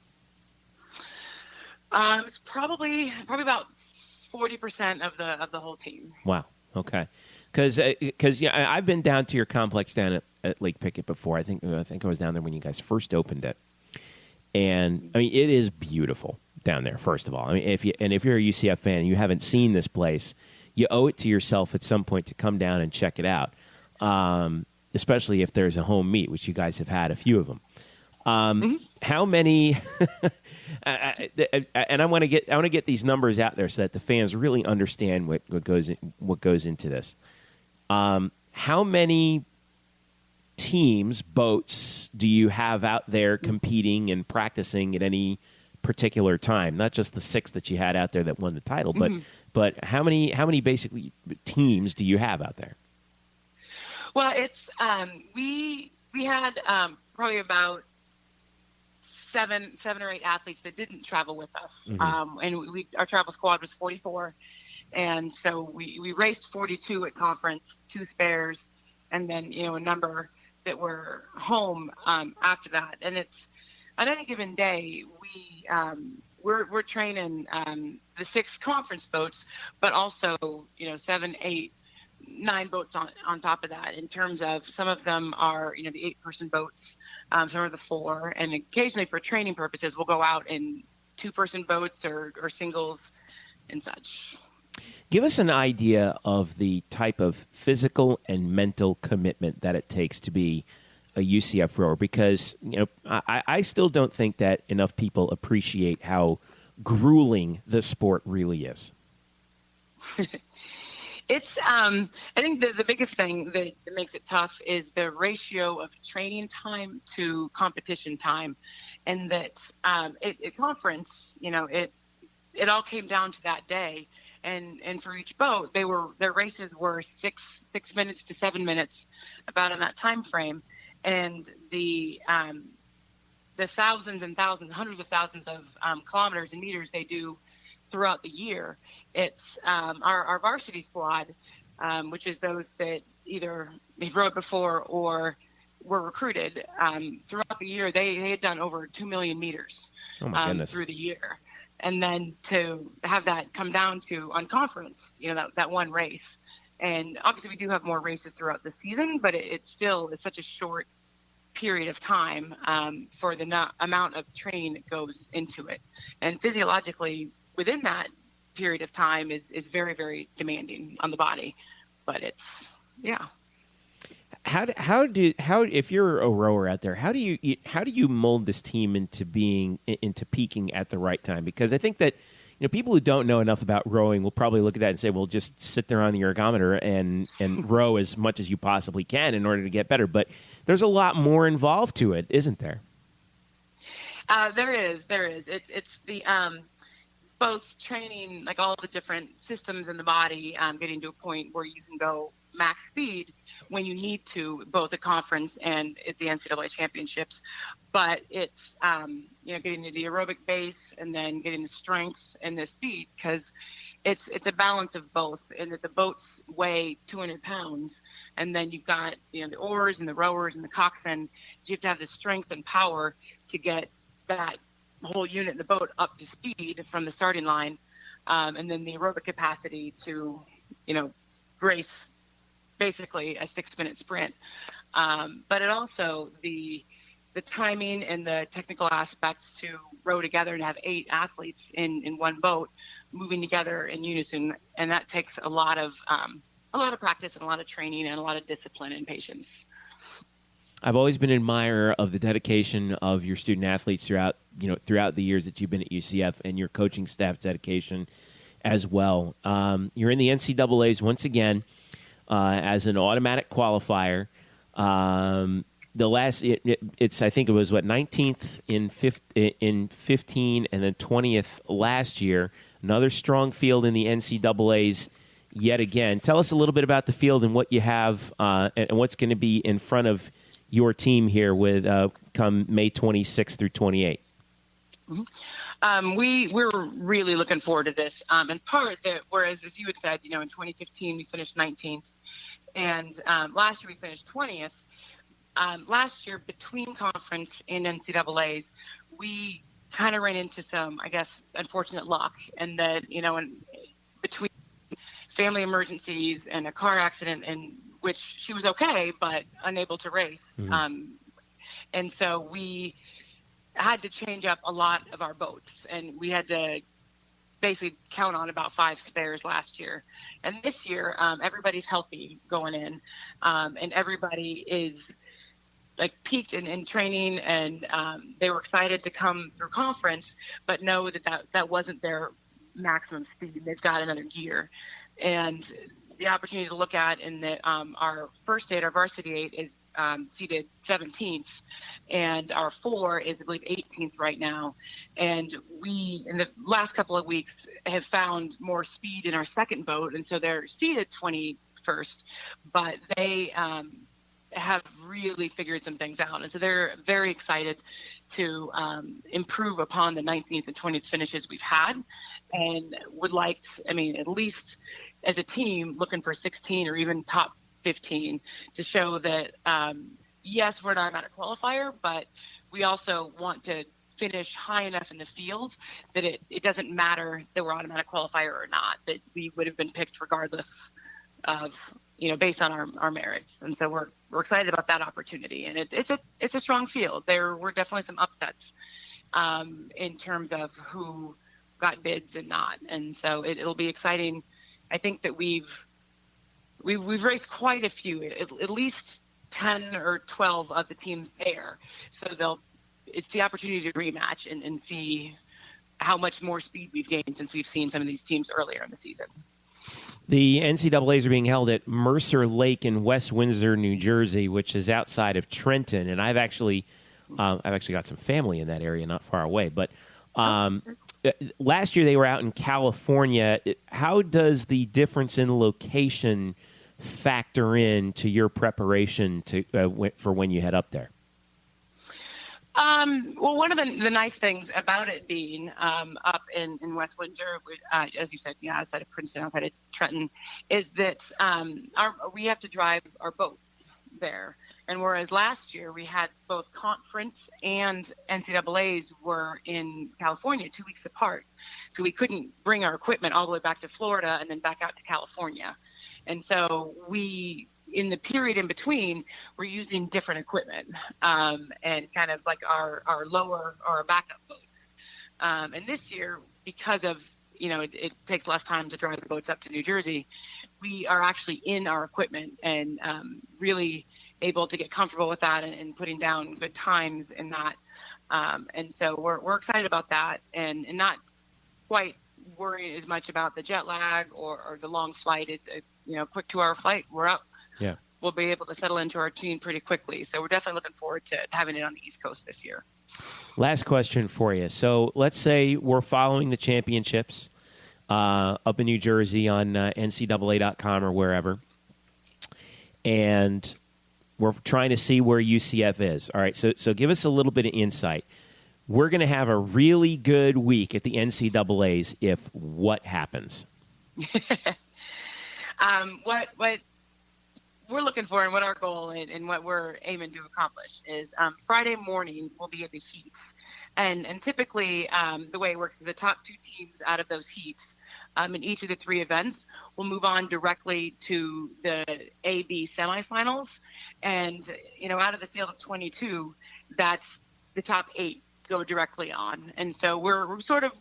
It's probably about 40% of the whole team. Wow. Okay. Because I've been down to your complex down at Lake Pickett before. I think I was down there when you guys first opened it, and it is beautiful down there. First of all, if you're a UCF fan and you haven't seen this place, you owe it to yourself at some point to come down and check it out. Especially if there's a home meet, which you guys have had a few of them. How many? And I want to get these numbers out there so that the fans really understand what goes into this. How many teams, boats, do you have out there competing and practicing at any particular time? Not just the 6 that you had out there that won the title, but how many basically teams do you have out there? Well, it's we had probably about seven or 8 athletes that didn't travel with us, and our travel squad was 44, and so we raced 42 at conference, 2 spares, and then a number that were home after that. And it's on any given day we're training the 6 conference boats, but also 7, 8, 9 boats on top of that. In terms of some of them are the 8-person boats, some are the 4, and occasionally for training purposes we'll go out in 2-person boats or singles and such. Give us an idea of the type of physical and mental commitment that it takes to be a UCF rower, because I still don't think that enough people appreciate how grueling the sport really is. It's I think the biggest thing that makes it tough is the ratio of training time to competition time, and that at conference, it all came down to that day. And for each boat, their races were 6 minutes to 7 minutes, about in that time frame. And the thousands and thousands, hundreds of thousands of kilometers and meters they do throughout the year. It's our varsity squad, which is those that either have rowed before or were recruited. Throughout the year, they had done over 2 million meters through the year. And then to have that come down to on conference, that one race. And obviously we do have more races throughout the season, but it's such a short period of time for the amount of training that goes into it. And physiologically, within that period of time is very, very demanding on the body. But it's, yeah. If you're a rower out there, how do you mold this team into peaking at the right time? Because I think that people who don't know enough about rowing will probably look at that and say, well, just sit there on the ergometer and row as much as you possibly can in order to get better. But there's a lot more involved to it, isn't there? There is. It's the both training, like all the different systems in the body, getting to a point where you can go max speed when you need to, both at conference and at the NCAA championships. But it's getting the aerobic base and then getting the strength and the speed, because it's a balance of both. And that the boats weigh 200 pounds, and then you've got the oars and the rowers and the coxswain. You have to have the strength and power to get that whole unit in the boat up to speed from the starting line, and then the aerobic capacity to race basically a 6-minute sprint. But it also the timing and the technical aspects to row together and have 8 athletes in one boat moving together in unison, and that takes a lot of practice and a lot of training and a lot of discipline and patience. I've always been an admirer of the dedication of your student athletes throughout the years that you've been at UCF, and your coaching staff's dedication as well. You're in the NCAAs once again as an automatic qualifier. I think it was 19th in 15 and then 20th last year. Another strong field in the NCAAs yet again. Tell us a little bit about the field and what you have and what's going to be in front of your team here with come May 26th through 28th. Mm-hmm. We're really looking forward to this. In part, whereas as you had said, in 2015 we finished 19th, and last year we finished 20th. Last year, between conference and NCAAs, we kind of ran into some, I guess, unfortunate luck, and that between family emergencies and a car accident, in which she was okay but unable to race, and so we had to change up a lot of our boats, and we had to basically count on about 5 spares last year. And this year, everybody's healthy going in, and everybody is peaked in training, and they were excited to come through conference, but know that wasn't their maximum speed. They've got another gear. And the opportunity to look at in that our first 8, our varsity 8, is seated 17th, and our 4 is, I believe, 18th right now. And we, in the last couple of weeks, have found more speed in our second boat, and so they're seated 21st, but they have really figured some things out. And so they're very excited to improve upon the 19th and 20th finishes we've had, and would like to, at least as a team, looking for 16 or even top 15 to show that, yes, we're an automatic qualifier, but we also want to finish high enough in the field that it doesn't matter that we're automatic qualifier or not, that we would have been picked regardless of, based on our merits. And so we're excited about that opportunity. And it's a strong field. There were definitely some upsets in terms of who got bids and not. And so it'll be exciting. I think that we've raced quite a few, at least 10 or 12 of the teams there. So it's the opportunity to rematch and see how much more speed we've gained since we've seen some of these teams earlier in the season. The NCAAs are being held at Mercer Lake in West Windsor, New Jersey, which is outside of Trenton. And I've actually got some family in that area, not far away. But last year they were out in California. How does the difference in location factor in to your preparation for when you head up there? Well, one of the nice things about it being up in West Windsor, as you said, outside of Princeton, outside of Trenton, is that we have to drive our boat there. And whereas last year we had both conference and NCAAs were in California 2 weeks apart, so we couldn't bring our equipment all the way back to Florida and then back out to California. And so in the period in between, we're using different equipment and kind of like our lower or our backup boats. And this year, because of, it takes less time to drive the boats up to New Jersey, we are actually in our equipment and really able to get comfortable with that and putting down good times in that. And so we're excited about that and not quite worrying as much about the jet lag or the long flight. It's a quick 2-hour flight. We're up. Yeah. We'll be able to settle into our team pretty quickly. So we're definitely looking forward to having it on the East Coast this year. Last question for you. So let's say we're following the championships up in New Jersey on NCAA.com or wherever, and we're trying to see where UCF is. All right, so give us a little bit of insight. we're going to have a really good week at the NCAAs if what happens? What we're looking for and what our goal and what we're aiming to accomplish is Friday morning we'll be at the heats. And typically the way it works, the top 2 teams out of those heats in each of the 3 events will move on directly to the AB semifinals. And, out of the field of 22, that's the top 8 go directly on. And so we're sort of,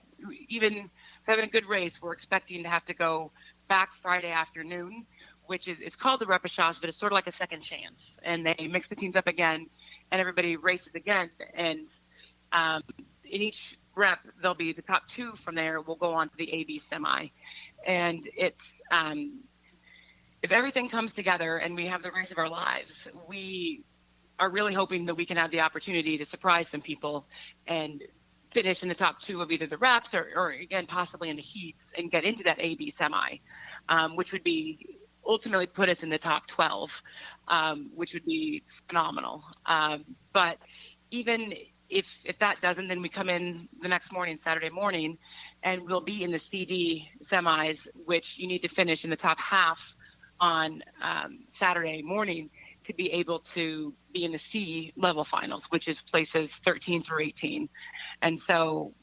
even having a good race, we're expecting to have to go back Friday afternoon, which is, it's called the repechage, but it's sort of like a second chance. And they mix the teams up again, and everybody races again. And in each rep, there'll be the top 2 from there will go on to the AB semi. And it's, if everything comes together and we have the race of our lives, we are really hoping that we can have the opportunity to surprise some people and finish in the top 2 of either the reps or again, possibly in the heats and get into that AB semi, which would be ultimately put us in the top 12, which would be phenomenal. But even if that doesn't, then we come in the next morning, Saturday morning, and we'll be in the CD semis, which you need to finish in the top half on Saturday morning to be able to be in the C level finals, which is places 13 through 18. And so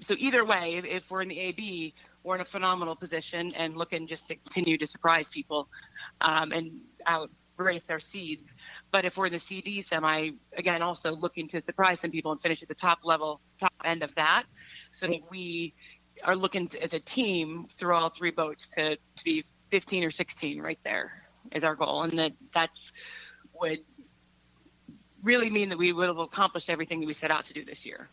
either way, if we're in the AB, we're in a phenomenal position and looking just to continue to surprise people and outrace their seeds. But if we're in the CD semi, again, also looking to surprise some people and finish at the top end of that, so that we are looking to, as a team through all 3 boats to be 15 or 16 right there is our goal. And that would really mean that we would have accomplished everything that we set out to do this year.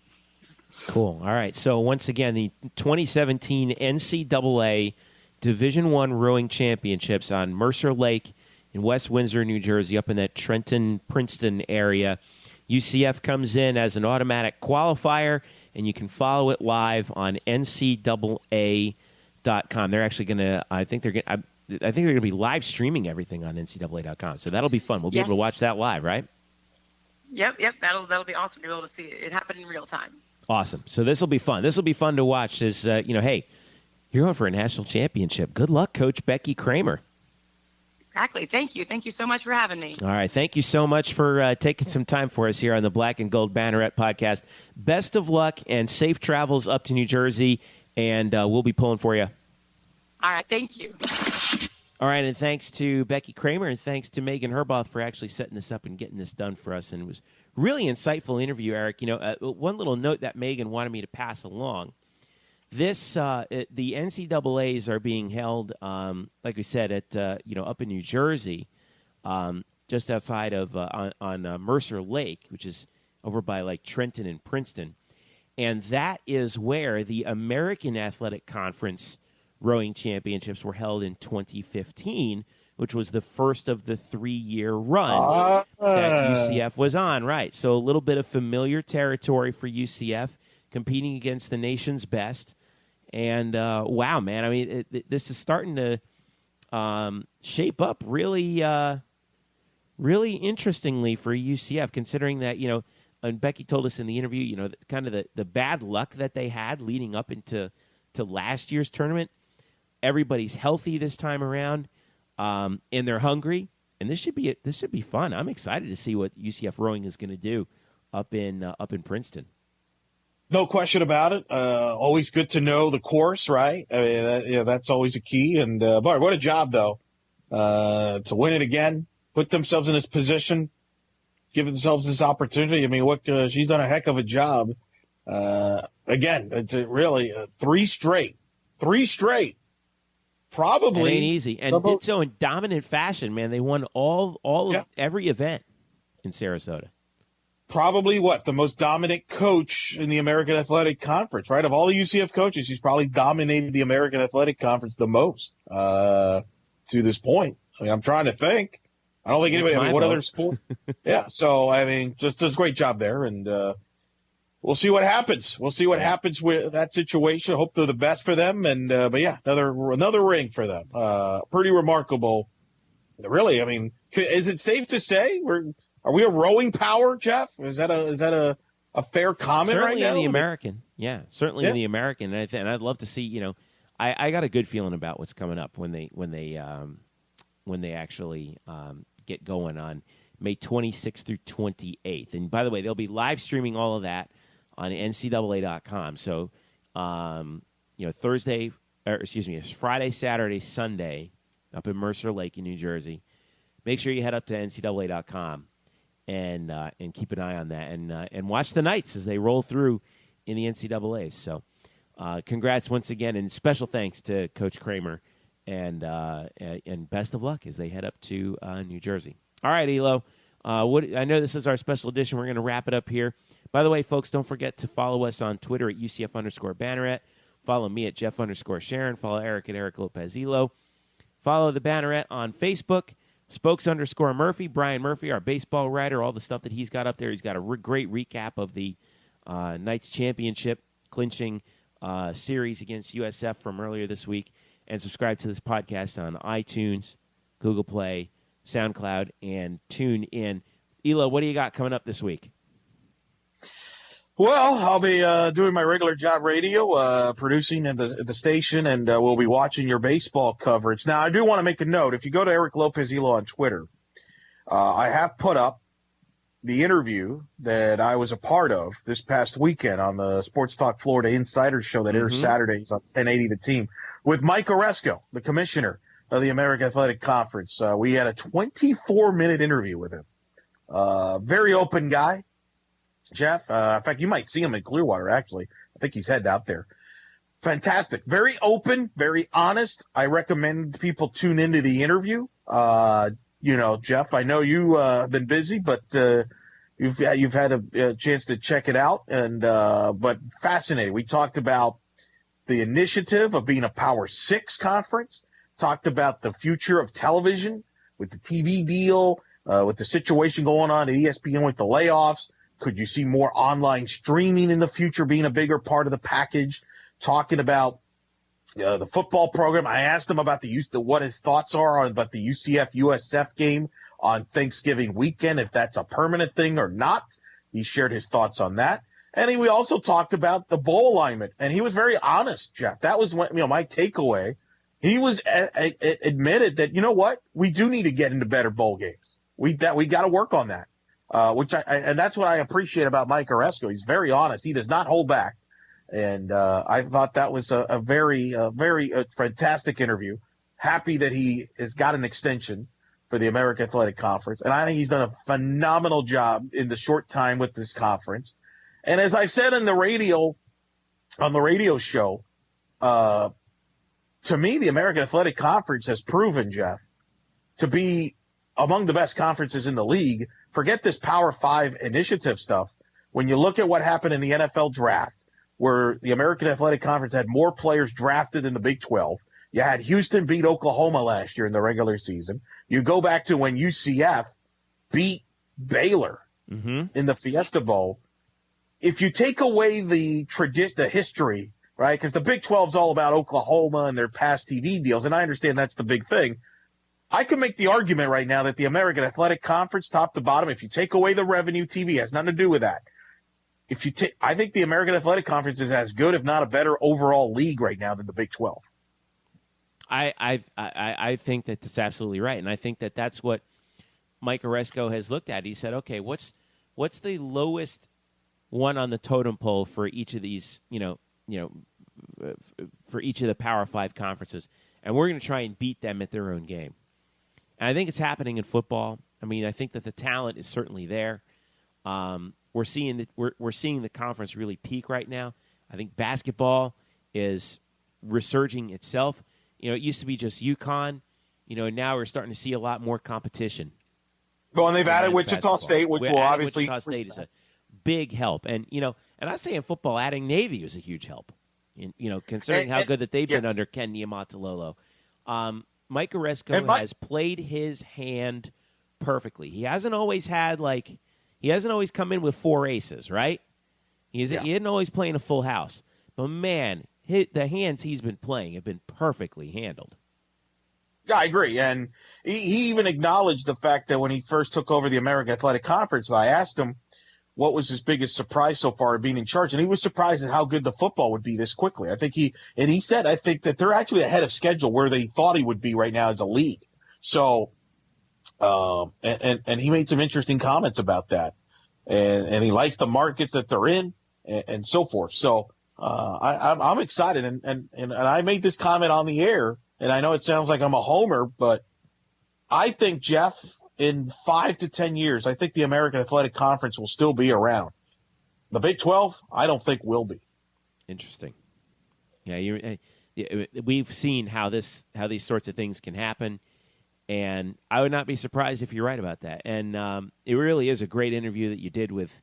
Cool. All right. So once again, the 2017 NCAA Division I Rowing Championships on Mercer Lake in West Windsor, New Jersey, up in that Trenton-Princeton area. UCF comes in as an automatic qualifier, and you can follow it live on NCAA.com. They're actually going to, I think they're going to be live streaming everything on NCAA.com. So that'll be fun. We'll be able to watch that live, right? Yep. That'll be awesome to be able to see it happen in real time. Awesome. So this will be fun. This will be fun to watch. As hey, you're going for a national championship. Good luck, Coach Becky Cramer. Exactly. Thank you. Thank you so much for having me. All right. Thank you so much for taking some time for us here on the Black and Gold Banneret Podcast. Best of luck and safe travels up to New Jersey, and we'll be pulling for you. All right. Thank you. All right. And thanks to Becky Cramer and thanks to Megan Herboth for actually setting this up and getting this done for us. And it was really insightful interview, Eric. One little note that Megan wanted me to pass along. The NCAAs are being held, like we said, at up in New Jersey, just outside of on Mercer Lake, which is over by like Trenton and Princeton, and that is where the American Athletic Conference Rowing Championships were held in 2015, which was the first of the 3-year run that UCF was on. Right, so a little bit of familiar territory for UCF, competing against the nation's best. And, wow, man, I mean, this is starting to shape up really interestingly for UCF, considering that, and Becky told us in the interview, kind of the bad luck that they had leading up into last year's tournament. Everybody's healthy this time around, and they're hungry. And this should be fun. I'm excited to see what UCF Rowing is going to do up in Princeton. No question about it. Always good to know the course, right? I mean, that's always a key. And boy, what a job though, to win it again, put themselves in this position, give themselves this opportunity. I mean, she's done a heck of a job. Again, it's really 3 straight, probably. It ain't easy, and did so in dominant fashion. Man, they won all of every event in Sarasota. Probably the most dominant coach in the American Athletic Conference, right? Of all the UCF coaches, he's probably dominated the American Athletic Conference the most to this point. I mean, I'm trying to think. I don't think anybody. What other sport? Yeah. So I mean, just does a great job there, and we'll see what happens. We'll see what happens with that situation. Hope they're the best for them, and but yeah, another ring for them. Pretty remarkable. Really, I mean, is it safe to say we're Are we a rowing power, Jeff? Is that a fair comment certainly right now? In the American. Yeah, certainly Yeah. in the American. And I'd love to see, I got a good feeling about what's coming up when they actually get going on May 26th through 28th. And by the way, they'll be live streaming all of that on NCAA.com. So, it's Friday, Saturday, Sunday up in Mercer Lake in New Jersey. Make sure you head up to NCAA.com and keep an eye on that and watch the Knights as they roll through in the NCAAs. So, congrats once again, and special thanks to Coach Cramer, and best of luck as they head up to New Jersey. All right, Elo. I know this is our special edition. We're going to wrap it up here. By the way, folks, don't forget to follow us on Twitter at UCF_Banneret. Follow me at Jeff_Sharon. Follow Eric at Eric Lopez Elo. Follow the Banneret on Facebook. Spokes_Murphy. Brian Murphy, our baseball writer, all the stuff that he's got up there. He's got a great recap of the Knights championship clinching series against USF from earlier this week. And subscribe to this podcast on iTunes, Google Play, SoundCloud, and TuneIn. Elo, what do you got coming up this week? Well, I'll be doing my regular job radio, producing at the station, and we'll be watching your baseball coverage. Now, I do want to make a note. If you go to Eric Lopez Elo on Twitter, I have put up the interview that I was a part of this past weekend on the Sports Talk Florida Insider Show that airs Saturdays on 1080 The Team with Mike Oresco, the commissioner of the American Athletic Conference. We had a 24-minute interview with him. Very open guy, Jeff. In fact, you might see him in Clearwater, actually. I think he's headed out there. Fantastic. Very open, very honest. I recommend people tune into the interview. Jeff, I know you have been busy, but you've had a chance to check it out, but fascinating. We talked about the initiative of being a Power 6 conference, talked about the future of television with the TV deal, with the situation going on at ESPN with the layoffs. Could you see more online streaming in the future being a bigger part of the package? Talking about the football program. I asked him about what his thoughts are about the UCF-USF game on Thanksgiving weekend, if that's a permanent thing or not. He shared his thoughts on that. And we also talked about the bowl alignment, and he was very honest, Jeff. That was my takeaway. He was admitted that, you know what, we do need to get into better bowl games. We got to work on that, and that's what I appreciate about Mike Oresco. He's very honest. He does not hold back. And I thought that was a very fantastic interview. Happy that he has got an extension for the American Athletic Conference. And I think he's done a phenomenal job in the short time with this conference. And as I said on the radio show, to me, the American Athletic Conference has proven, Jeff, to be among the best conferences in the league. Forget this Power 5 initiative stuff. When you look at what happened in the NFL draft, where the American Athletic Conference had more players drafted than the Big 12. You had Houston beat Oklahoma last year in the regular season. You go back to when UCF beat Baylor in the Fiesta Bowl. If you take away the history, right, because the Big 12 is all about Oklahoma and their past TV deals, and I understand that's the big thing. I can make the argument right now that the American Athletic Conference, top to bottom, if you take away the revenue, TV has nothing to do with that. I think the American Athletic Conference is as good, if not a better, overall league right now than the Big 12. I think that that's absolutely right, and I think that that's what Mike Oresco has looked at. He said, okay, what's the lowest one on the totem pole for each of these, for each of the Power 5 conferences, and we're going to try and beat them at their own game. And I think it's happening in football. I mean, I think that the talent is certainly there. We're seeing the conference really peak right now. I think basketball is resurging itself. It used to be just UConn. Now we're starting to see a lot more competition. Well, and they've added Wichita State, which will obviously Wichita State is a big help. And and I say in football, adding Navy was a huge help. Considering how good that they've been under Ken Niumatalolo. Mike Oresco has played his hand perfectly. He hasn't always come in with 4 aces, right? He isn't always playing a full house. But, man, the hands he's been playing have been perfectly handled. Yeah, I agree. And he even acknowledged the fact that when he first took over the American Athletic Conference, I asked him what was his biggest surprise so far of being in charge. And he was surprised at how good the football would be this quickly. I think he said, I think that they're actually ahead of schedule where they thought he would be right now as a league. So, and he made some interesting comments about that. And he likes the markets that they're in and so forth. So, I'm excited. And I made this comment on the air, and I know it sounds like I'm a homer, but I think, Jeff, in 5 to 10 years, I think the American Athletic Conference will still be around. The Big 12, I don't think will be. Interesting. Yeah, we've seen how these sorts of things can happen, and I would not be surprised if you're right about that. And it really is a great interview that you did with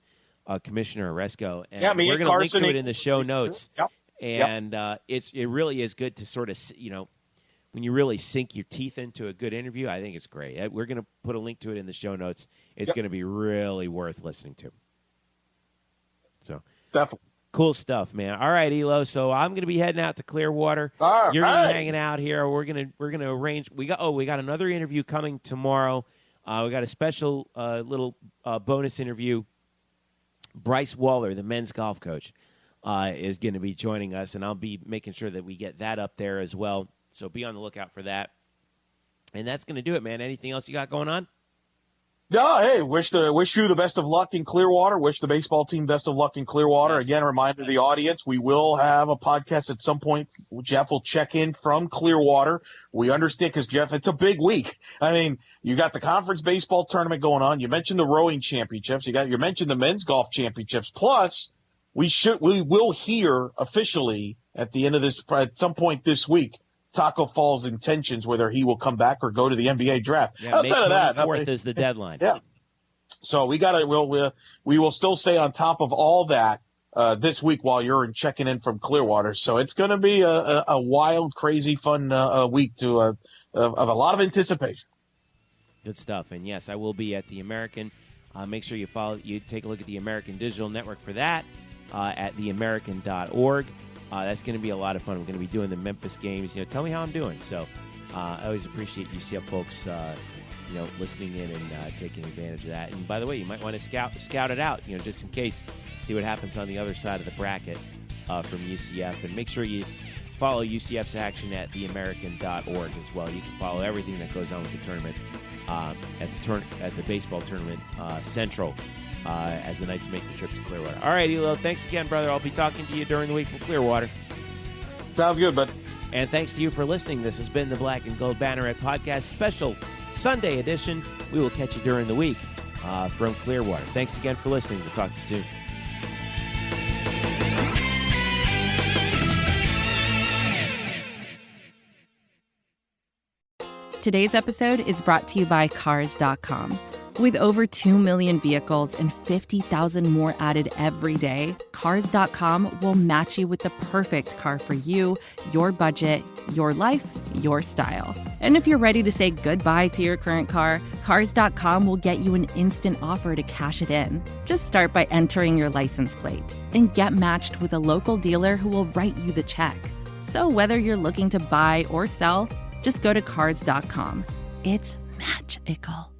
Commissioner Oresco. And yeah, we're going to link to it in the show notes. Yep. And it really is good to sort of, when you really sink your teeth into a good interview, I think it's great. We're going to put a link to it in the show notes. It's going to be really worth listening to. So definitely. Cool stuff, man. All right, Elo. So I'm going to be heading out to Clearwater. You're going to be hanging out here. We're going to arrange. We got another interview coming tomorrow. We got a special little bonus interview. Bryce Waller, the men's golf coach, is going to be joining us, and I'll be making sure that we get that up there as well. So be on the lookout for that. And that's going to do it, man. Anything else you got going on? No, hey, wish you the best of luck in Clearwater. Wish the baseball team best of luck in Clearwater. Yes. Again, a reminder to the audience, we will have a podcast at some point. Jeff will check in from Clearwater. We understand because, Jeff, it's a big week. I mean, you got the conference baseball tournament going on. You mentioned the rowing championships. You mentioned the men's golf championships. Plus, we will hear officially at the end of this, at some point this week, Taco Fall's intentions, whether he will come back or go to the NBA draft. Yeah, outside of that, May 24th is the deadline. Yeah. So we will still stay on top of all that this week while you're checking in from Clearwater. So it's going to be a wild, crazy, fun week of a lot of anticipation. Good stuff. And yes, I will be at the American. Make sure you take a look at the American Digital Network for that at theamerican.org. That's going to be a lot of fun. We're going to be doing the Memphis games. Tell me how I'm doing. So I always appreciate UCF folks, listening in and taking advantage of that. And by the way, you might want to scout it out, just in case, see what happens on the other side of the bracket from UCF. And make sure you follow UCF's action at theamerican.org as well. You can follow everything that goes on with the tournament at the baseball tournament central. As the Knights make the trip to Clearwater. All right, Elo, thanks again, brother. I'll be talking to you during the week from Clearwater. Sounds good, bud. And thanks to you for listening. This has been the Black and Gold Banneret Podcast special Sunday edition. We will catch you during the week from Clearwater. Thanks again for listening. We'll talk to you soon. Today's episode is brought to you by Cars.com. With over 2 million vehicles and 50,000 more added every day, Cars.com will match you with the perfect car for you, your budget, your life, your style. And if you're ready to say goodbye to your current car, Cars.com will get you an instant offer to cash it in. Just start by entering your license plate and get matched with a local dealer who will write you the check. So whether you're looking to buy or sell, just go to Cars.com. It's magical.